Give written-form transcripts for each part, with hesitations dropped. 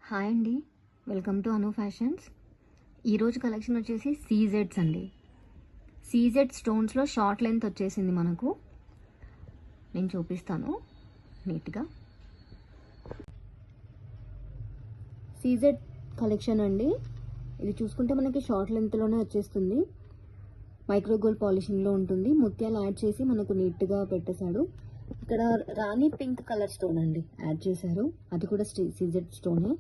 Hi అండి, welcome to Anu fashions. ఈరోజు collection వచ్చేసి సీజెడ్స్ అండి. సీజెడ్ స్టోన్స్లో షార్ట్ లెంత్ వచ్చేసింది మనకు. నేను చూపిస్తాను నీట్గా. సీజెడ్ కలెక్షన్ అండి. ఇది చూసుకుంటే మనకి షార్ట్ లెంత్లోనే వచ్చేస్తుంది. మైక్రో గోల్డ్ పాలిషింగ్లో ఉంటుంది. ముత్యాలు యాడ్ చేసి మనకు నీట్గా పెట్టేశాడు. ఇక్కడ రాణి పింక్ కలర్ స్టోన్ అండి యాడ్ చేశారు. అది కూడా సీజెడ్ స్టోనే,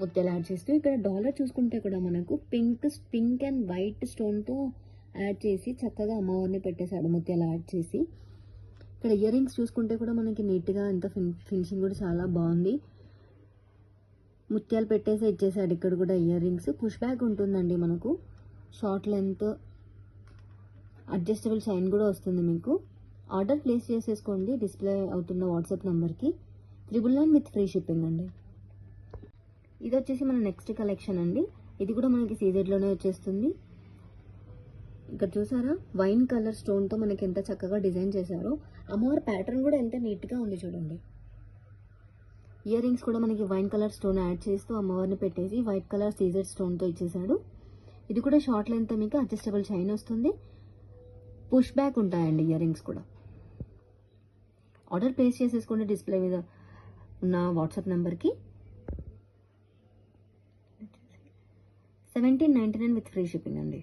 ముత్యాలు యాడ్ చేస్తూ. ఇక్కడ డాలర్ చూసుకుంటే కూడా మనకు పింక్ అండ్ వైట్ స్టోన్తో యాడ్ చేసి చక్కగా అమ్మవారిని పెట్టేశాడు ముత్యాలు యాడ్ చేసి. ఇక్కడ ఇయర్ రింగ్స్ చూసుకుంటే కూడా మనకి నీట్గా ఎంత ఫినిషింగ్ కూడా చాలా బాగుంది. ముత్యాలు పెట్టేసి ఇచ్చేసాడు. ఇక్కడ కూడా ఇయర్ రింగ్స్. పుష్ బ్యాక్ ఉంటుందండి మనకు. షార్ట్ లెంత్ అడ్జస్టబుల్ చైన్ కూడా వస్తుంది మీకు. ఆర్డర్ ప్లేస్ చేసేసుకోండి డిస్ప్లే అవుతున్న వాట్సాప్ నెంబర్కి. 999 విత్ ఫ్రీ షిప్పింగ్ అండి. ఇది వచ్చేసి మన నెక్స్ట్ కలెక్షన్ అండి. ఇది కూడా మనకి సీజెడ్లోనే వచ్చేస్తుంది. ఇక్కడ చూసారా, వైన్ కలర్ స్టోన్తో మనకి ఎంత చక్కగా డిజైన్ చేశారో. అమ్మవారి ప్యాటర్న్ కూడా ఎంత నీట్గా ఉంది చూడండి. ఇయర్ రింగ్స్ కూడా మనకి వైన్ కలర్ స్టోన్ యాడ్ చేస్తూ అమ్మవారిని పెట్టేసి వైట్ కలర్ సీజెడ్ స్టోన్తో ఇచ్చేసాడు. ఇది కూడా షార్ట్ లెంత్ మీకు అడ్జస్టబుల్ చైన్ వస్తుంది. పుష్ బ్యాక్ ఉంటాయండి ఇయర్ రింగ్స్ కూడా. ఆర్డర్ ప్లేస్ చేసేసుకోండి డిస్ప్లే మీద ఉన్న వాట్సాప్ నెంబర్కి. 1799 విత్ ఫ్రీ షిప్పింగ్ అండి.